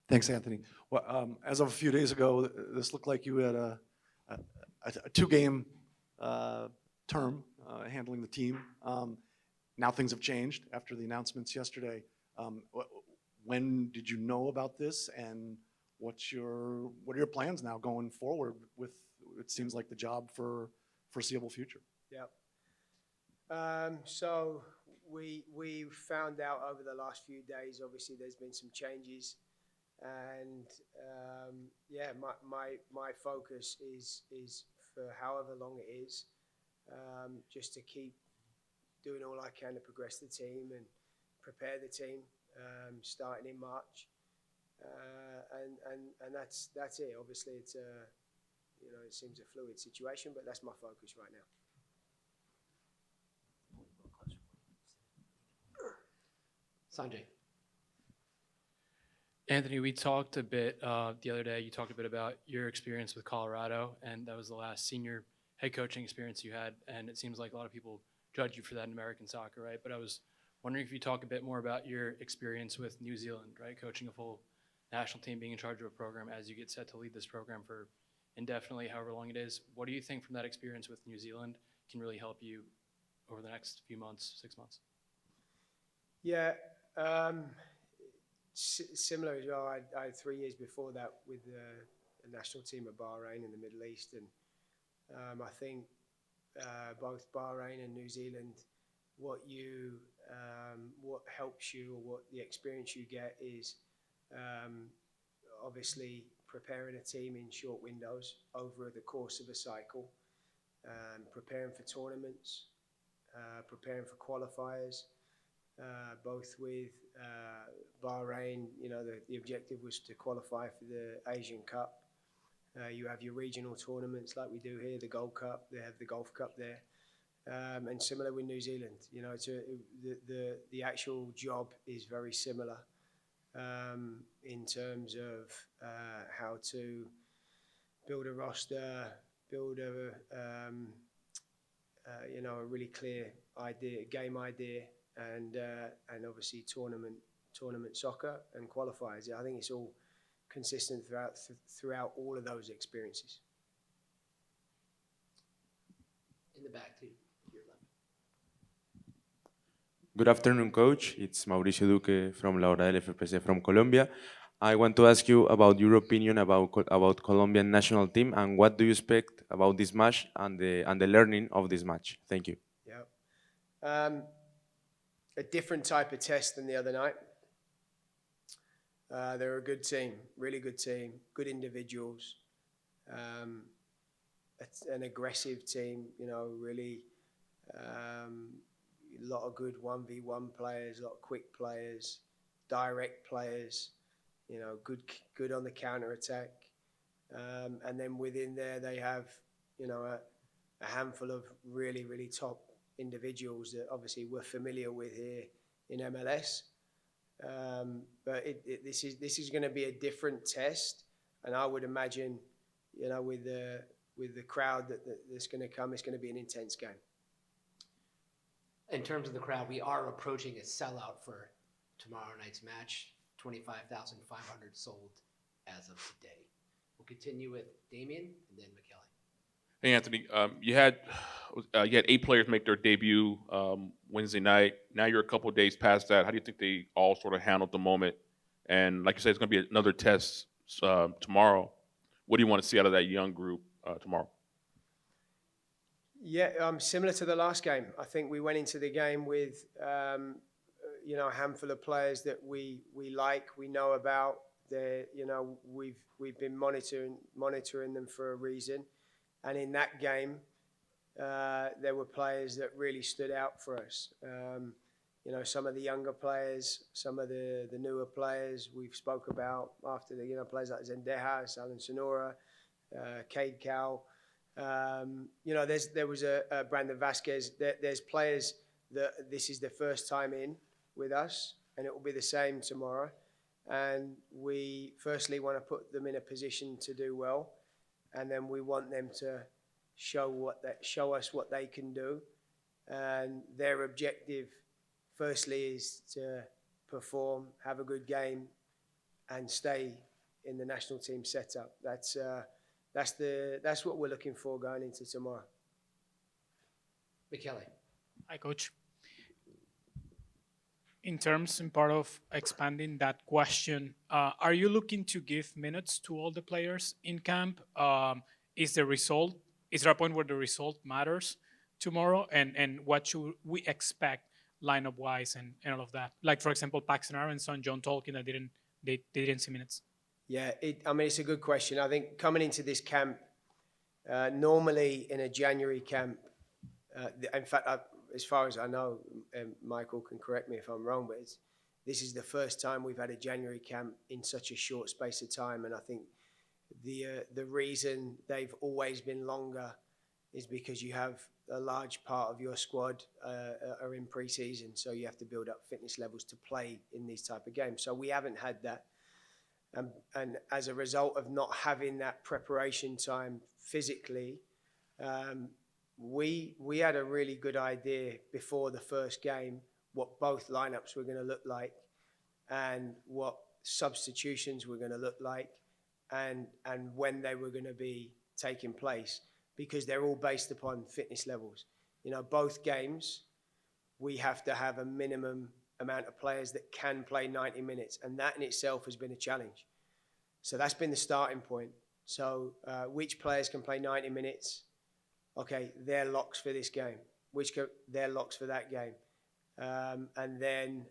Thanks, Anthony. Well, as of a few days ago, this looked like you had a two-game term handling the team. Now things have changed after the announcements yesterday. When did you know about this, and what are your plans now going forward with, it seems like, the job for foreseeable future? Yeah. So we found out over the last few days. Obviously, there's been some changes, and yeah, my focus is for however long it is, just to keep doing all I can to progress the team and prepare the team, starting in March, and that's it. Obviously, it's it seems a fluid situation, but that's my focus right now. Sanjay. Anthony, we talked a bit the other day. You talked a bit about your experience with Colorado, and that was the last senior head coaching experience you had. And it seems like a lot of people judge you for that in American soccer, right? But I was wondering if you talk a bit more about your experience with New Zealand, right? Coaching a full national team, being in charge of a program as you get set to lead this program for indefinitely, however long it is. What do you think from that experience with New Zealand can really help you over the next few months, 6 months? Yeah. Similar as well. I had 3 years before that with the national team of Bahrain in the Middle East, and I think both Bahrain and New Zealand, what helps you, or what the experience you get is obviously preparing a team in short windows over the course of a cycle, preparing for tournaments, preparing for qualifiers. Both with Bahrain, the objective was to qualify for the Asian Cup. You have your regional tournaments like we do here, the Gold Cup. They have the Golf Cup there, and similar with New Zealand. The actual job is very similar in terms of how to build a roster, build a really clear game idea. And obviously tournament soccer and qualifiers. I think it's all consistent throughout all of those experiences. In the back, to your left. Good afternoon, Coach. It's Mauricio Duque from La Hora del FPC from Colombia. I want to ask you about your opinion about Colombian national team, and what do you expect about this match and the learning of this match? Thank you. Yeah. A different type of test than the other night. They're a good team, really good team, good individuals, an aggressive team, really a lot of good 1v1 players, a lot of quick players, direct players, good on the counter-attack. And then within there they have, a handful of really, really top individuals that obviously we're familiar with here in MLS, but this is going to be a different test, and I would imagine, with the crowd that's going to come, it's going to be an intense game. In terms of the crowd, we are approaching a sellout for tomorrow night's match. 25,500 sold as of today. We'll continue with Damien and then McKelly. Hey, Anthony, you had 8 players make their debut Wednesday night. Now you're a couple of days past that. How do you think they all sort of handled the moment? And like you said, it's going to be another test tomorrow. What do you want to see out of that young group tomorrow? Yeah, similar to the last game. I think we went into the game with a handful of players that we like, we know about. We've been monitoring them for a reason. And in that game, there were players that really stood out for us. Some of the younger players, some of the newer players we've spoke about after the players like Zendejas, Alan Sonora, Cade Cowell. There was a Brandon Vasquez. There's players that this is the first time in with us, and it will be the same tomorrow. And we firstly want to put them in a position to do well. And then we want them to show us what they can do. And their objective, firstly, is to perform, have a good game, and stay in the national team setup. That's what we're looking for going into tomorrow. Michele. Hi, Coach. In terms and part of expanding that question, are you looking to give minutes to all the players in camp? Is there a point where the result matters tomorrow? And what should we expect lineup-wise and all of that? Like, for example, Paxton Aronson, John Tolkien, that they didn't see minutes. Yeah, it's a good question. I think coming into this camp, normally in a January camp, in fact, as far as I know, Michael can correct me if I'm wrong, but this is the first time we've had a January camp in such a short space of time. And I think the reason they've always been longer is because you have a large part of your squad are in pre-season, so you have to build up fitness levels to play in these type of games. So we haven't had that. And as a result of not having that preparation time physically, we had a really good idea before the first game what both lineups were going to look like and what substitutions were going to look like and when they were going to be taking place, because they're all based upon fitness levels. You know, both games, we have to have a minimum amount of players that can play 90 minutes, and that in itself has been a challenge. So that's been the starting point. So which players can play 90 minutes? Okay, they're locks for this game. They're locks for that game. And then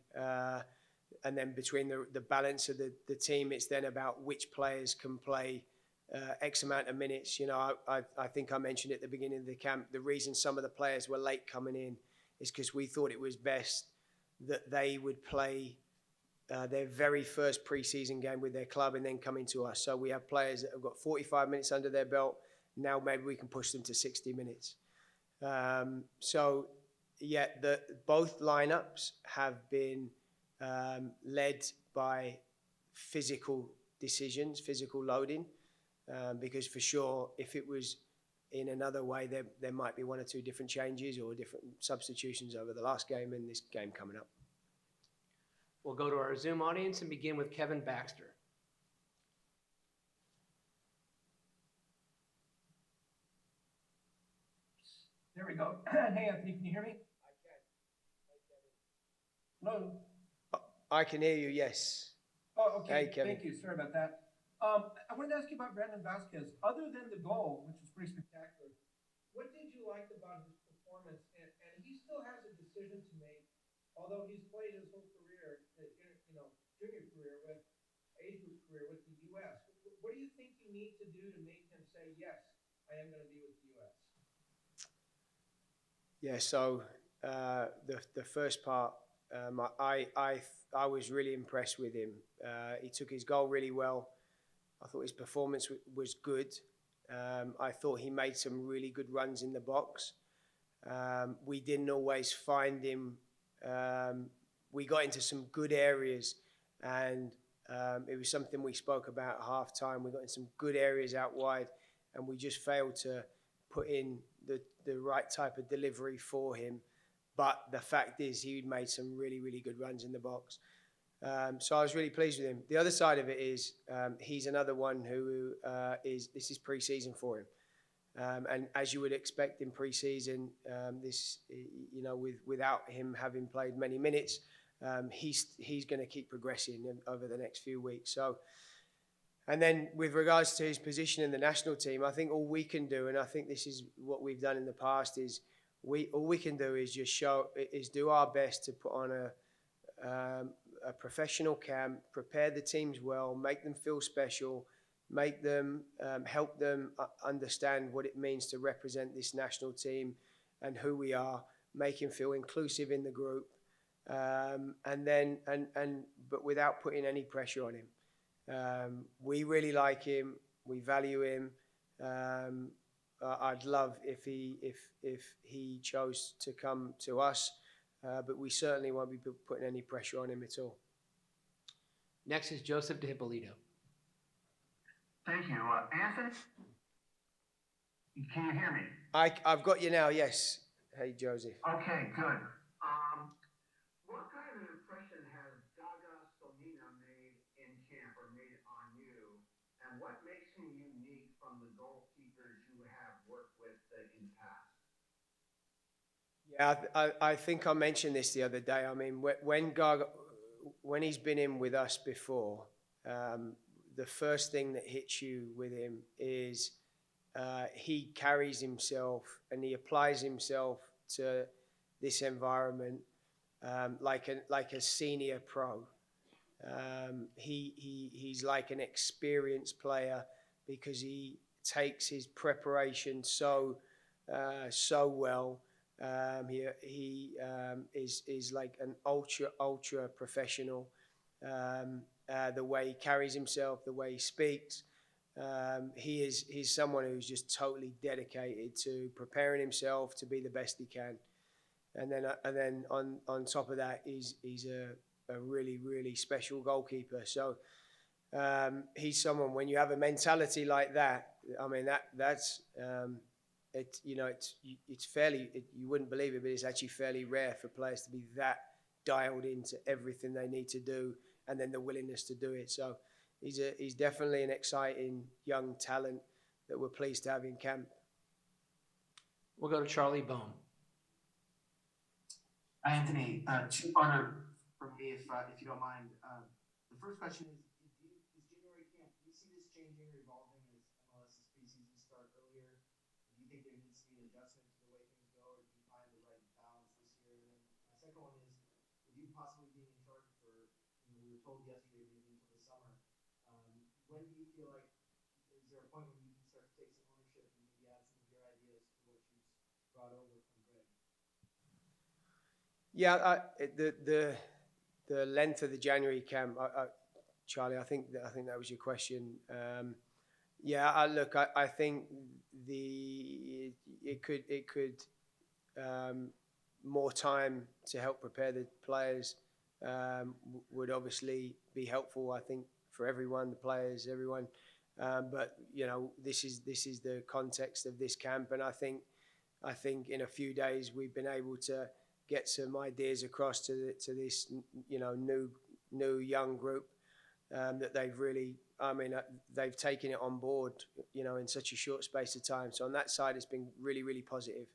between the balance of the team, it's then about which players can play X amount of minutes. You know, I think I mentioned at the beginning of the camp, the reason some of the players were late coming in is because we thought it was best that they would play their very first preseason game with their club and then come into us. So we have players that have got 45 minutes under their belt. Now maybe we can push them to 60 minutes. Both lineups have been led by physical decisions, physical loading, because for sure, if it was in another way, there might be one or two different changes or different substitutions over the last game and this game coming up. We'll go to our Zoom audience and begin with Kevin Baxter. There we go. Hey, Anthony, can you hear me? I can. Hello? I can hear you, yes. Oh, okay. Hey, Kevin. Thank you. Sorry about that. I wanted to ask you about Brandon Vasquez. Other than the goal, which was pretty spectacular, what did you like about his performance? And he still has a decision to make, although he's played his whole career, junior career with age group career with the U.S. What do you think you need to do to make him say, yes, I am going to be with the U.S.? Yeah, so the first part, I was really impressed with him. He took his goal really well. I thought his performance was good. I thought he made some really good runs in the box. We didn't always find him. We got into some good areas, and it was something we spoke about at halftime. We got in some good areas out wide, and we just failed to put in the right type of delivery for him. But the fact is, he made some really, really good runs in the box. So I was really pleased with him. The other side of it is he's another one who this is pre-season for him. And as you would expect in pre-season, without him having played many minutes, he's going to keep progressing over the next few weeks. So, and then with regards to his position in the national team, I think all we can do, and I think this is what we've done in the past, is all we can do is just do our best to put on a professional camp, prepare the teams well, make them feel special, make them help them understand what it means to represent this national team and who we are, make him feel inclusive in the group, but without putting any pressure on him. We really like him. We value him. I'd love if he chose to come to us, but we certainly won't be putting any pressure on him at all. Next is Joseph De Hippolito. Thank you. Anthony, can you hear me? I've got you now, yes. Hey, Joseph. Okay, good. What kind of an impression has Gaga Solina made in camp or and what makes him unique from the goalkeepers you have worked with in the past? Yeah, I think I mentioned this the other day. I mean, when he's been in with us before, the first thing that hits you with him is he carries himself and he applies himself to this environment like a senior pro. He's like an experienced player because he takes his preparation so well. He is like an ultra professional. The way he carries himself, the way he speaks. He's someone who's just totally dedicated to preparing himself to be the best he can. And then on top of that, he's a really special goalkeeper. So he's someone, when you have a mentality like that, I mean that's it's fairly, you wouldn't believe it, but it's actually fairly rare for players to be that dialed into everything they need to do and then the willingness to do it. So he's definitely an exciting young talent that we're pleased to have in camp. We'll go to Charlie Bone. Anthony, two-parter from me, if you don't mind. The first question is January camp, do you see this changing or evolving as MLS's preseason start earlier? Do you think there needs to be an adjustment to the way things go, or do you find the right balance this year? And then my second one is, with you possibly being in charge for, we were told yesterday maybe until the summer, when do you feel like, is there a point when you can start to take some ownership and maybe add some of your ideas to what you've brought over from Greg? Yeah, the length of the January camp, Charlie, I think that was your question. I think it could more time to help prepare the players would obviously be helpful. I think for everyone, the players, everyone. But this is the context of this camp, and I think in a few days we've been able to get some ideas across to this new young group that they've really, they've taken it on board in such a short space of time. So on that side, it's been really positive.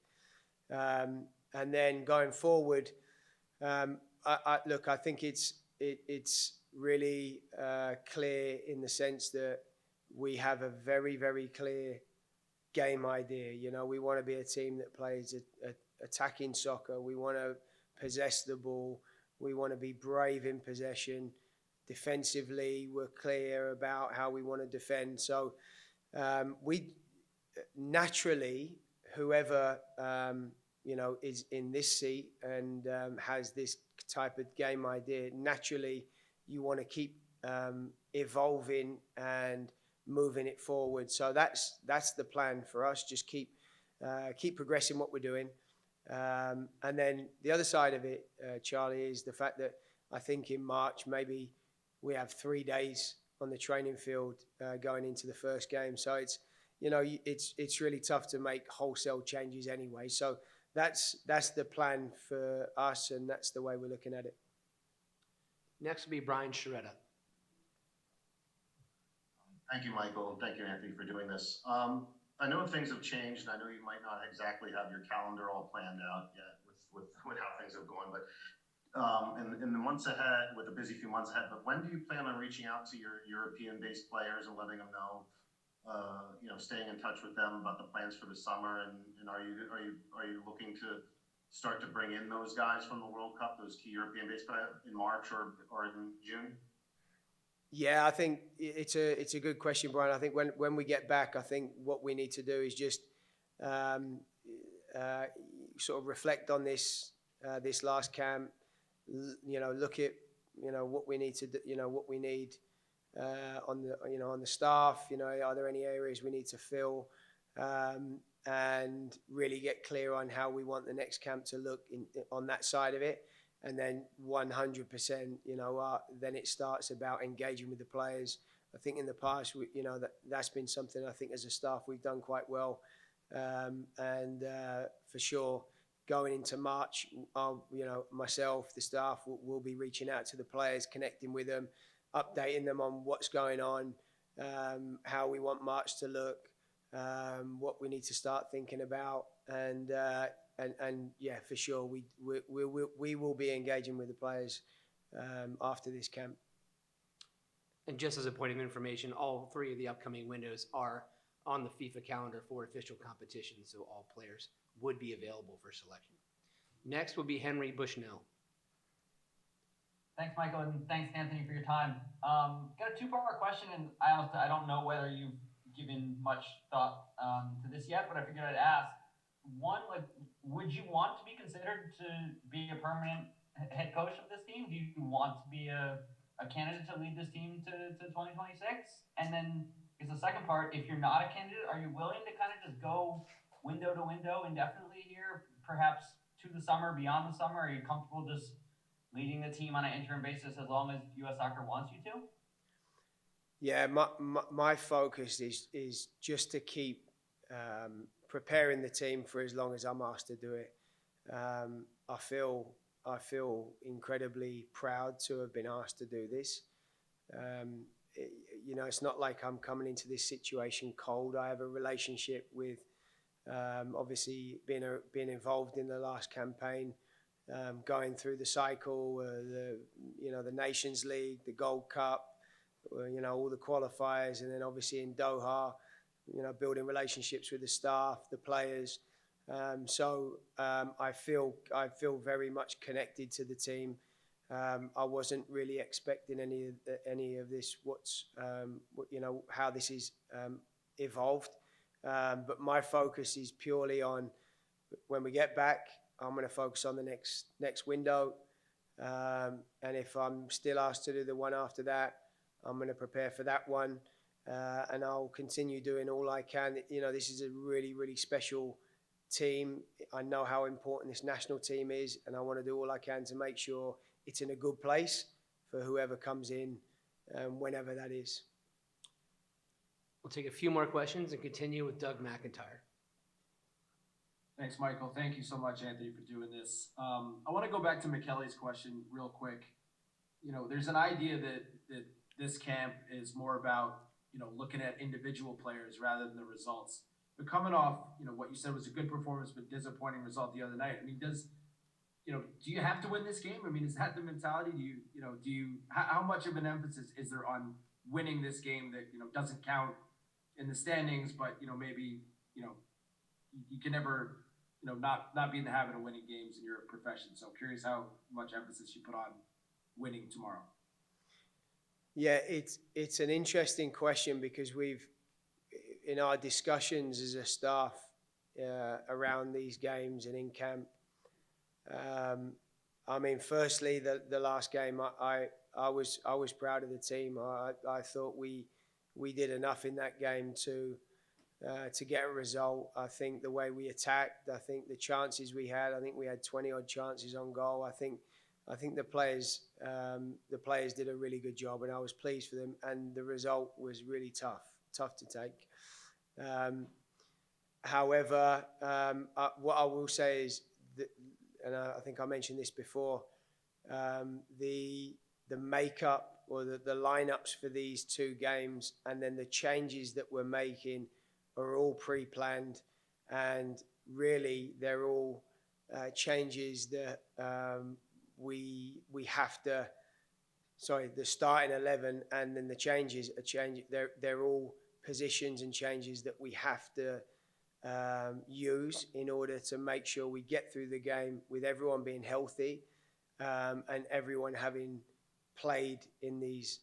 And then going forward, I think it's really clear in the sense that we have a very clear game idea. We want to be a team that plays attacking soccer. We want to possess the ball. We want to be brave in possession. Defensively, we're clear about how we want to defend. So we naturally, whoever is in this seat and has this type of game idea, naturally you want to keep evolving and moving it forward. So that's the plan for us. Just keep progressing what we're doing. And then the other side of it, Charlie, is the fact that I think in March maybe we have 3 days on the training field going into the first game. So it's really tough to make wholesale changes anyway. So that's the plan for us, and that's the way we're looking at it. Next will be Brian Sciaretta. Thank you, Michael, and thank you, Anthony, for doing this. I know things have changed, and I know you might not exactly have your calendar all planned out yet with how things have gone, but in the months ahead, with a busy few months ahead, but when do you plan on reaching out to your European-based players and letting them know, staying in touch with them about the plans for the summer, and are you looking to start to bring in those guys from the World Cup, those key European-based players, in March or in June? Yeah, I think it's a good question, Brian. I think when we get back, I think what we need to do is just sort of reflect on this last camp. Look at what we need to do, what we need on the staff. Are there any areas we need to fill, and really get clear on how we want the next camp to look on that side of it. And then 100%, then it starts about engaging with the players. I think in the past, that's been something I think as a staff we've done quite well. And for sure, going into March, myself, the staff will be reaching out to the players, connecting with them, updating them on what's going on, how we want March to look, what we need to start thinking about, and yeah, for sure, we will be engaging with the players after this camp. And just as a point of information, all 3 of the upcoming windows are on the FIFA calendar for official competitions, so all players would be available for selection. Next will be Henry Bushnell. Thanks, Michael, and thanks, Anthony, for your time. Got a 2-part question, and I don't know whether you've given much thought to this yet, but I figured I'd ask. One, like, would you want to be considered to be a permanent head coach of this team? Do you want to be a candidate to lead this team to 2026? And then is the second part, if you're not a candidate, are you willing to kind of just go window to window indefinitely here, perhaps to the summer, beyond the summer? Are you comfortable just leading the team on an interim basis as long as U.S. Soccer wants you to? Yeah, my focus is just to keep preparing the team for as long as I'm asked to do it. I feel incredibly proud to have been asked to do this. You know, it's not like I'm coming into this situation cold. I have a relationship with, obviously, being involved in the last campaign, going through the cycle, the Nations League, the Gold Cup, all the qualifiers, and then obviously in Doha, building relationships with the staff, the players. So I feel very much connected to the team. I wasn't really expecting any of this. How this is evolved. But my focus is purely on when we get back. I'm going to focus on the next window, and if I'm still asked to do the one after that, I'm going to prepare for that one, and I'll continue doing all I can. This is a really, really special team. I know how important this national team is, and I want to do all I can to make sure it's in a good place for whoever comes in, whenever that is. We'll take a few more questions and continue with Doug McIntyre. Thanks, Michael. Thank you so much, Anthony, for doing this. I want to go back to McKelly's question real quick. There's an idea that this camp is more about, looking at individual players rather than the results. But coming off, what you said was a good performance but disappointing result the other night. I mean, do you have to win this game? I mean, is that the mentality? How much of an emphasis is there on winning this game that, doesn't count in the standings, but, maybe, you can never, not be in the habit of winning games in your profession. So I'm curious how much emphasis you put on winning tomorrow. Yeah, it's an interesting question because we've, in our discussions as a staff around these games and in camp, I mean, firstly, the last game, I was proud of the team. I thought we did enough in that game to get a result. I think the way we attacked, I think the chances we had, I think we had 20 odd chances on goal. I think the players did a really good job, and I was pleased for them. And the result was really tough to take. However, what I will say is that, and I think I mentioned this before, the makeup or the lineups for these 2 games, and then the changes that we're making are all pre-planned, and really they're all changes that we have to. Sorry, the starting 11 and then the changes are changing. They're all positions and changes that we have to use in order to make sure we get through the game with everyone being healthy, and everyone having played in these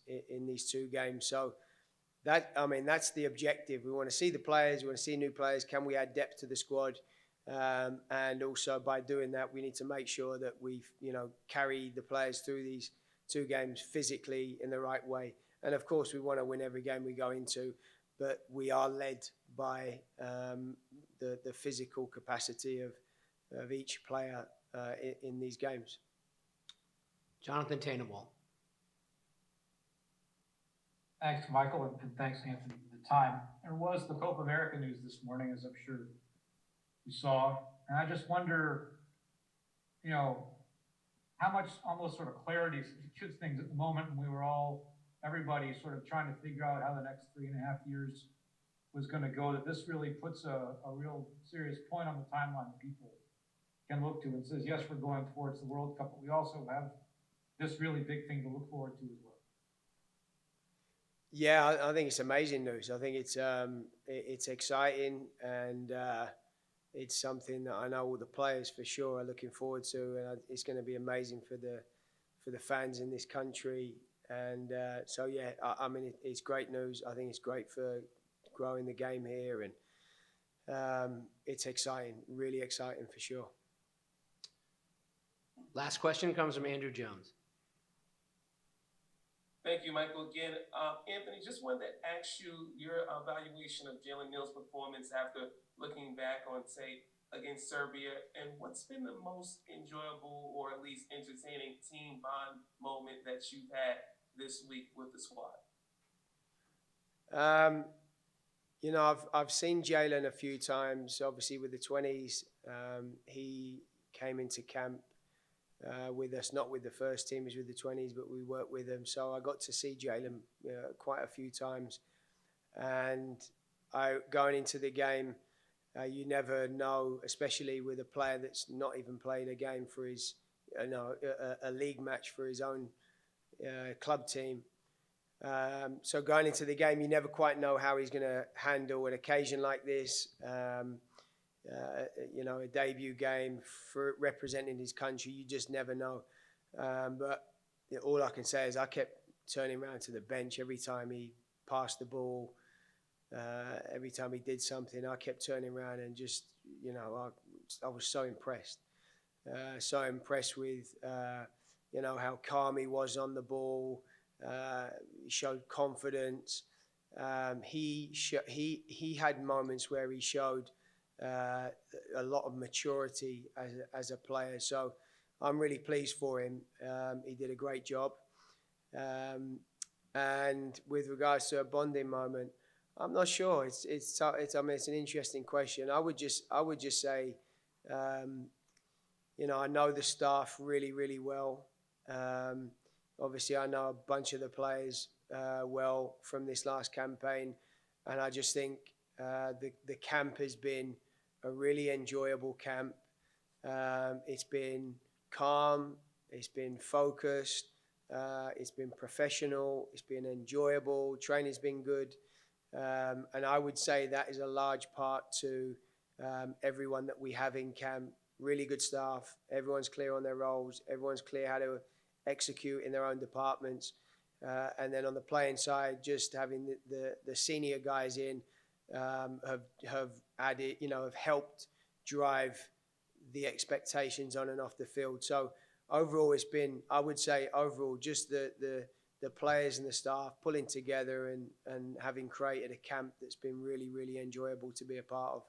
2 games. So that's the objective. We want to see the players. We want to see new players. Can we add depth to the squad? And also by doing that, we need to make sure that we've carry the players through these 2 games physically in the right way. And of course, we want to win every game we go into, but we are led by the physical capacity of each player in these games. Jonathan Tannenwald. Thanks, Michael, and thanks, Anthony, for the time. There was the Copa America news this morning, as I'm sure you saw, and I just wonder, how much almost sort of clarity should things at the moment, and we were all everybody sort of trying to figure out how the next 3.5 years was going to go, that this really puts a real serious point on the timeline that people can look to and says, yes, we're going towards the World Cup, but we also have this really big thing to look forward to as well. Yeah, I think it's amazing news. I think it's exciting, and it's something that I know all the players for sure are looking forward to, and it's going to be amazing for the fans in this country. And so yeah, I mean it's great news. I think it's great for growing the game here, and it's exciting, really exciting for sure. Last question comes from Andrew Jones. Thank you, Michael. Again, Anthony, just wanted to ask you your evaluation of Jalen Neal's performance after looking back on tape against Serbia, and what's been the most enjoyable or at least entertaining team bond moment that you've had this week with the squad? You know, I've seen Jalen a few times, obviously with the 20s. He came into camp with us, not with the first team, he's with the 20s, but we worked with him. So I got to see Jalen quite a few times. And going into the game, you never know, especially with a player that's not even played a game for his, a league match for his own club team. So going into the game, you never quite know how he's going to handle an occasion like this. You know, a debut game for representing his country, you just never know. But all I can say is I kept turning around to the bench every time he passed the ball, every time he did something. I kept turning around and just, you know, I was so impressed. So impressed with, you know, how calm he was on the ball. He showed confidence. He had moments where he showed a lot of maturity as a player. So I'm really pleased for him. He did a great job. And with regards to a bonding moment, I'm not sure. I mean, it's an interesting question. I would just say, you know, I know the staff really, really well. Obviously, I know a bunch of the players well from this last campaign, and I just think the camp has been a really enjoyable camp. It's been calm, it's been focused, it's been professional, it's been enjoyable, training's been good. And I would say that is a large part to everyone that we have in camp. Really good staff, everyone's clear on their roles, everyone's clear how to execute in their own departments. And then on the playing side, just having the senior guys in have added, you know, have helped drive the expectations on and off the field. So overall, it's been, I would say overall, just the players and the staff pulling together and having created a camp that's been really, really enjoyable to be a part of.